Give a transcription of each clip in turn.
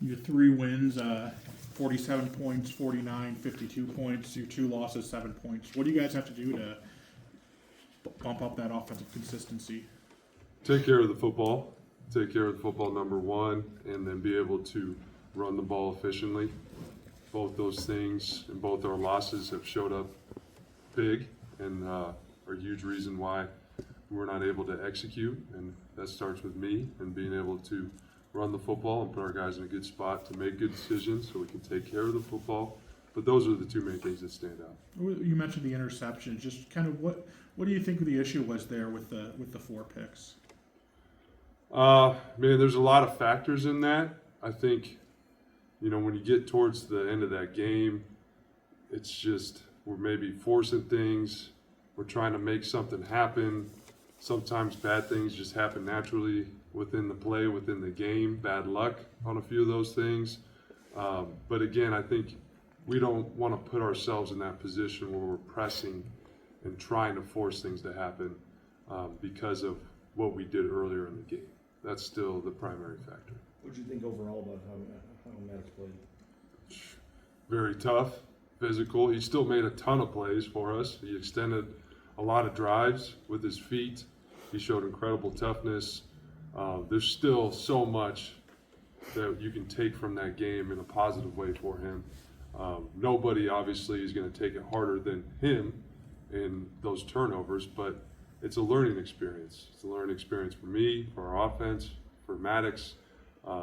Your 3 wins, 47 points, 49, 52 points. Your 2 losses, 7 points. What do you guys have to do to bump up that offensive consistency? Take care of the football. Take care of the football, number one, and then be able to run the ball efficiently. Both those things and both our losses have showed up big and are a huge reason why we're not able to execute. And that starts with me and being able to run the football and put our guys in a good spot to make good decisions so we can take care of the football. But those are the 2 main things that stand out. You mentioned the interception. Just kind of what do you think the issue was there with the 4 picks? Man, there's a lot of factors in that. I think, when you get towards the end of that game, it's just we're maybe forcing things. We're trying to make something happen. Sometimes bad things just happen naturally within the play, within the game. Bad luck on a few of those things. But again, I think we don't want to put ourselves in that position where we're pressing and trying to force things to happen because of what we did earlier in the game. That's still the primary factor. What did you think overall about how Maddox played? Very tough, physical. He still made a ton of plays for us. He extended a lot of drives with his feet. He showed incredible toughness. There's still so much that you can take from that game in a positive way for him. Nobody obviously is going to take it harder than him in those turnovers, but it's a learning experience. It's a learning experience for me, for our offense, for Maddox,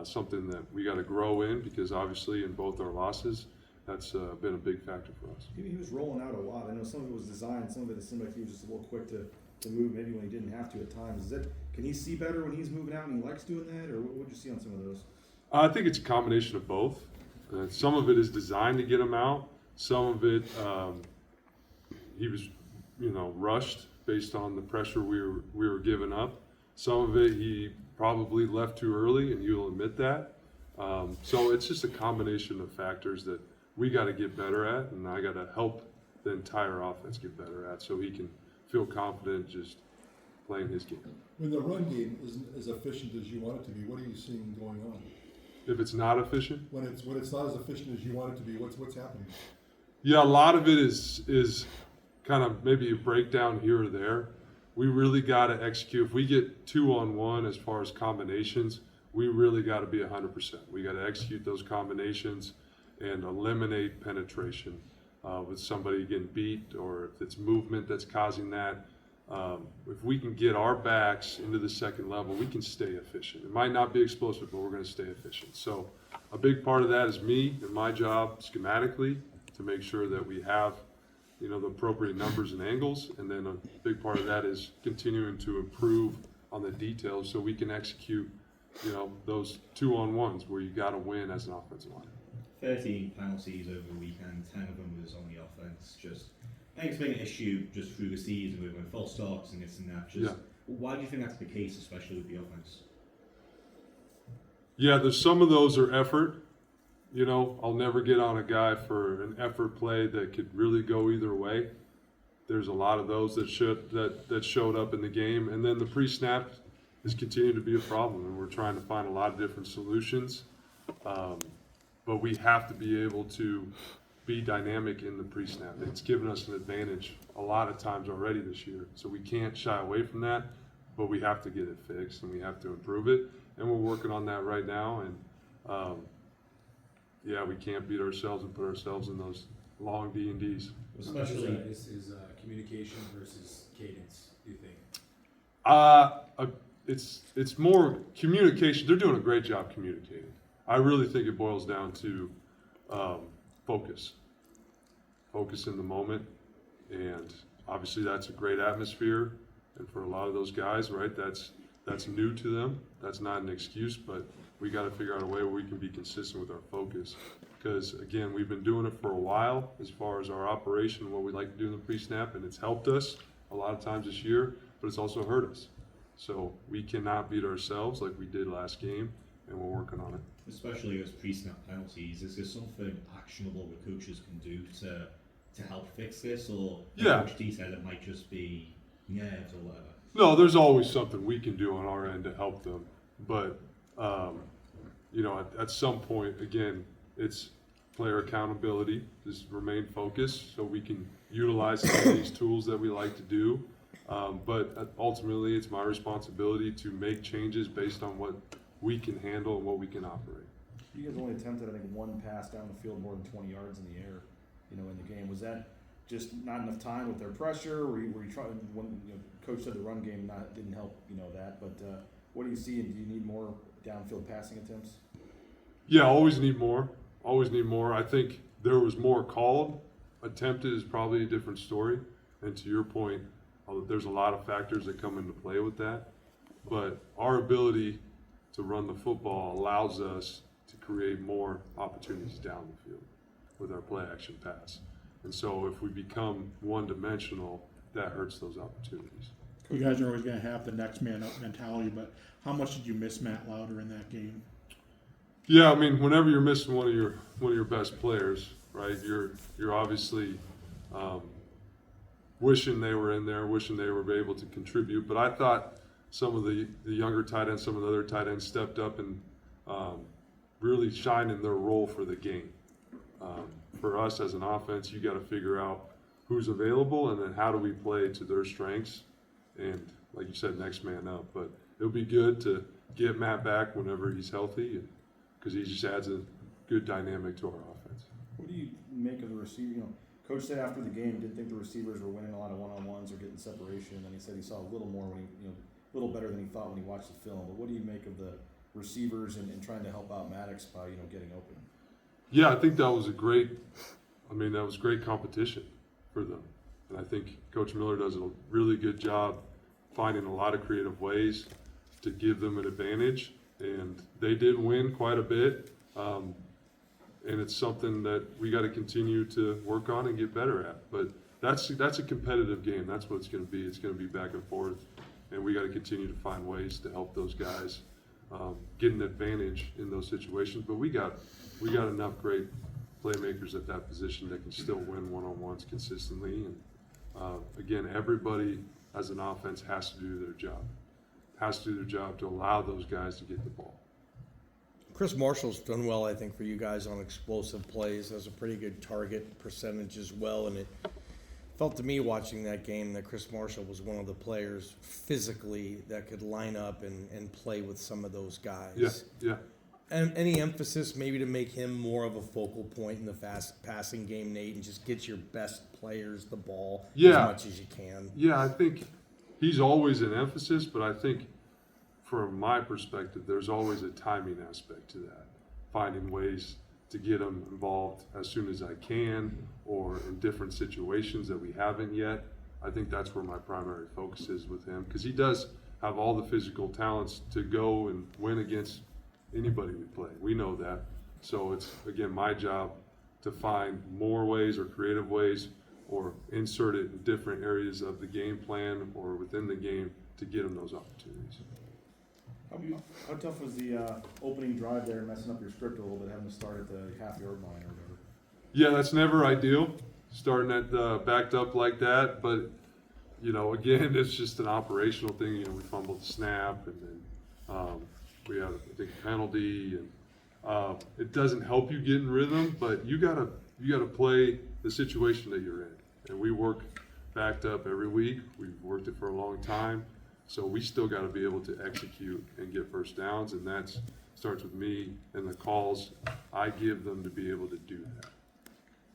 something that we got to grow in because obviously in both our losses, that's been a big factor for us. He was rolling out a lot. I know some of it was designed, some of it seemed like he was just a little quick to move, maybe when he didn't have to at times. Can he see better when he's moving out and he likes doing that, or what did you see on some of those? I think it's a combination of both. Some of it is designed to get him out. Some of it, he was, rushed based on the pressure we were giving up. Some of it he probably left too early, and you'll admit that. So it's just a combination of factors that we got to get better at, and I got to help the entire offense get better at, so he can feel confident just playing his game. When the run game isn't as efficient as you want it to be, what are you seeing going on? If it's not efficient, When it's not as efficient as you want it to be, what's happening? yeah, a lot of it is kind of maybe a breakdown here or there. We really got to execute. If we get 2-on-1 as far as combinations, we really got to be 100%. We got to execute those combinations and eliminate penetration with somebody getting beat, or if it's movement that's causing that. If we can get our backs into the second level, we can stay efficient. It might not be explosive, but we're going to stay efficient. So a big part of that is me and my job schematically to make sure that we have the appropriate numbers and angles, and then a big part of that is continuing to improve on the details so we can execute those 2-on-1s where you got to win as an offensive line. 13 penalties over the weekend, 10 of them was on the offense. I think it's been an issue just through the season with false starts and this and that. Why do you think that's the case, especially with the offense? Yeah, there's some of those are effort. I'll never get on a guy for an effort play that could really go either way. There's a lot of those that showed up in the game, and then the pre-snap has continued to be a problem, and we're trying to find a lot of different solutions. But we have to be able to be dynamic in the pre-snap. It's given us an advantage a lot of times already this year, so we can't shy away from that. But we have to get it fixed, and we have to improve it, and we're working on that right now. And we can't beat ourselves and put ourselves in those long D&Ds. Especially is communication versus cadence, do you think? It's more communication. They're doing a great job communicating. I really think it boils down to focus in the moment, and obviously that's a great atmosphere. And for a lot of those guys, right, that's new to them. That's not an excuse, but we got to figure out a way where we can be consistent with our focus. Because again, we've been doing it for a while as far as our operation, what we like to do in the pre-snap, and it's helped us a lot of times this year, but it's also hurt us. So we cannot beat ourselves like we did last game, and we're working on it. Especially those pre-snap penalties, is there something actionable that coaches can do to help fix this, or Coach T said it might just be nerves or whatever? No, there's always something we can do on our end to help them, but at some point, again, it's player accountability, just remain focused so we can utilize some of these tools that we like to do. But ultimately, it's my responsibility to make changes based on what we can handle and what we can operate. You guys only attempted, I think, one pass down the field more than 20 yards in the air, in the game. Was that just not enough time with their pressure? Were you trying, when coach said the run game didn't help, that, but what do you see, and do you need more downfield passing attempts? Yeah, always need more. Always need more. I think there was more called. Attempted is probably a different story. And to your point, there's a lot of factors that come into play with that. But our ability to run the football allows us to create more opportunities down the field with our play action pass. And so if we become one-dimensional, that hurts those opportunities. You guys are always going to have the next man up mentality, but how much did you miss Matt Lauder in that game? Yeah, I mean, whenever you're missing one of your best players, right? You're obviously wishing they were in there, wishing they were able to contribute. But I thought some of the younger tight ends, some of the other tight ends stepped up and really shined in their role for the game. For us as an offense, you got to figure out who's available and then how do we play to their strengths. And like you said, next man up. But it'll be good to get Matt back whenever he's healthy, because he just adds a good dynamic to our offense. What do you make of the receiver? Coach said after the game, didn't think the receivers were winning a lot of one-on-ones or getting separation. And he said he saw a little more when he, a little better than he thought when he watched the film. But what do you make of the receivers and trying to help out Maddox by, getting open? Yeah, I think that was great competition for them. And I think Coach Miller does a really good job finding a lot of creative ways to give them an advantage. And they did win quite a bit. And it's something that we got to continue to work on and get better at. But that's a competitive game. That's what it's going to be. It's going to be back and forth. And we got to continue to find ways to help those guys get an advantage in those situations. But we got enough great playmakers at that position that can still win one-on-ones consistently. And again, everybody as an offense has to do their job. Has to do their job to allow those guys to get the ball. Chris Marshall's done well, I think, for you guys on explosive plays. Has a pretty good target percentage as well, and it felt to me watching that game that Chris Marshall was one of the players physically that could line up and play with some of those guys. Yeah. And any emphasis maybe to make him more of a focal point in the fast passing game, Nate, and just get your best players the ball as much as you can? Yeah, I think he's always an emphasis, but I think from my perspective, there's always a timing aspect to that. Finding ways to get him involved as soon as I can or in different situations that we haven't yet. I think that's where my primary focus is with him, because he does have all the physical talents to go and win against anybody we play. We know that. So it's, again, my job to find more ways or creative ways or insert it in different areas of the game plan or within the game to get him those opportunities. How tough was the opening drive there, messing up your script a little bit, having to start at the half-yard line or whatever? Yeah, that's never ideal, starting at backed up like that. But, again, it's just an operational thing. We fumbled the snap, and then we had, I think, a penalty. And it doesn't help you get in rhythm, but you gotta play the situation that you're in. And we work backed up every week. We've worked it for a long time. So we still got to be able to execute and get first downs, and that starts with me and the calls I give them to be able to do that.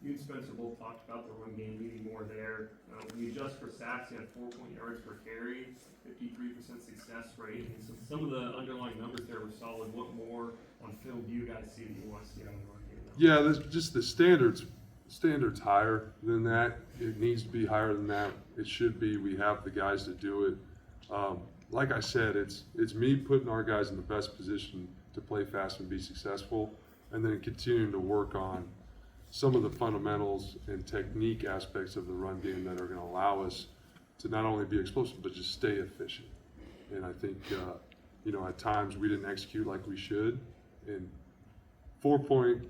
You and Spencer both talked about the run game needing more there. When you adjust for sacks, you had 4 yards per carry, 53% success rate. And so some of the underlying numbers there were solid. What more on film do you guys see that you want to see on the run game? Yeah, that's just the standards higher than that. It needs to be higher than that. It should be. We have the guys to do it. Like I said, it's me putting our guys in the best position to play fast and be successful, and then continuing to work on some of the fundamentals and technique aspects of the run game that are going to allow us to not only be explosive, but just stay efficient. And I think, at times we didn't execute like we should. And 4-point,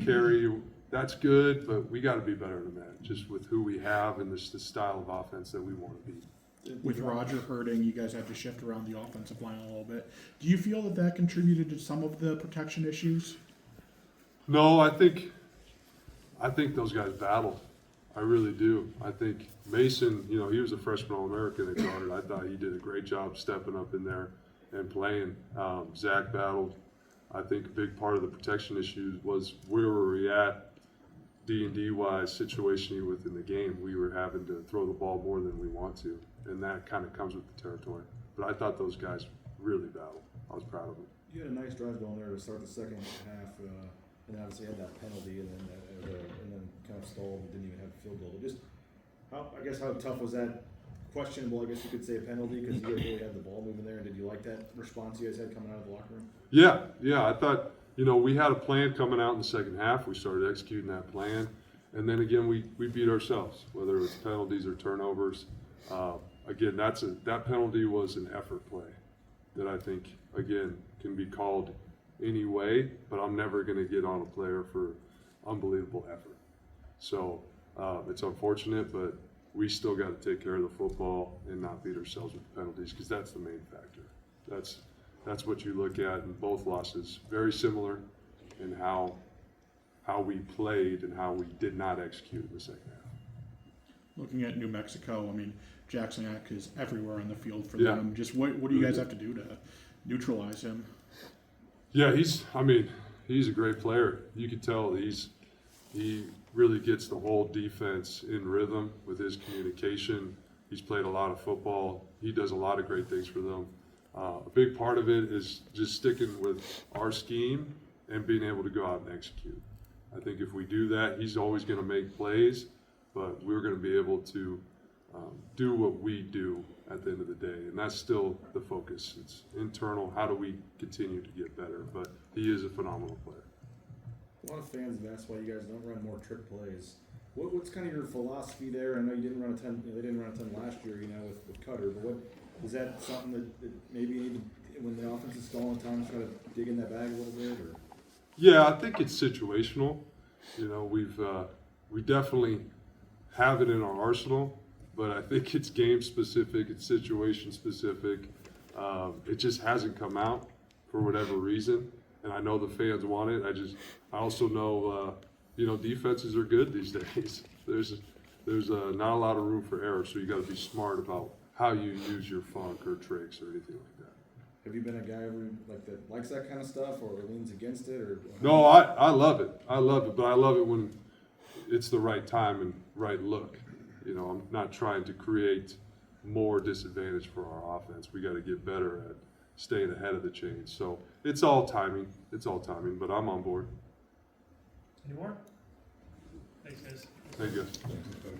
carry, that's good, but we got to be better than that, just with who we have and the style of offense that we want to be. with Roger hurting, you guys had to shift around the offensive line a little bit. Do you feel that that contributed to some of the protection issues? No, I think those guys battled. I really do. I think Mason, you know, he was a freshman All-American at guard. I thought he did a great job stepping up in there and playing. Zach battled. I think a big part of the protection issues was where were we at D&D wise, situationally within the game. We were having to throw the ball more than we want to, and that kind of comes with the territory. But I thought those guys really battled. I was proud of them. You had a nice drive going there to start the second half, and then obviously had that penalty, and then kind of stalled and didn't even have a field goal. But just how tough was that? Questionable, I guess you could say, a penalty because you guys really had the ball moving there. And did you like that response you guys had coming out of the locker room? Yeah. I thought, you know, we had a plan coming out in the second half. We started executing that plan. And then again, we beat ourselves, whether it's penalties or turnovers. Again, that penalty was an effort play that I think, again, can be called any way, but I'm never going to get on a player for unbelievable effort. So it's unfortunate, but we still got to take care of the football and not beat ourselves with the penalties, because that's the main factor. That's what you look at in both losses. Very similar in how we played and how we did not execute in the second half. Looking at New Mexico, I mean, Jackson Ack is everywhere on the field for Yeah. them. Just what do you guys have to do to neutralize him? Yeah, he's a great player. You can tell he really gets the whole defense in rhythm with his communication. He's played a lot of football. He does a lot of great things for them. A big part of it is just sticking with our scheme and being able to go out and execute. I think if we do that, he's always going to make plays, but we're going to be able to do what we do at the end of the day, and that's still the focus. It's internal. How do we continue to get better? But he is a phenomenal player. A lot of fans have asked why you guys don't run more trick plays. What's kind of your philosophy there? I know you didn't run a ton. They didn't run a ton last year, with Cutter. But is that something that maybe you need to, when the offense is stalling time, try to dig in that bag a little bit? Or Yeah, I think it's situational. You know, we definitely have it in our arsenal, but I think it's game specific, it's situation specific. It just hasn't come out for whatever reason, and I know the fans want it. I also know, defenses are good these days. There's not a lot of room for error, so you got to be smart about how you use your funk or tricks or anything like that. have you been a guy ever that likes that kind of stuff or leans against it? Or No, I love it. I love it, but I love it when it's the right time and right look. You know, I'm not trying to create more disadvantage for our offense. We got to get better at staying ahead of the change. So it's all timing. But I'm on board. Any more? Thanks, guys. Thank you. Thanks, Coach.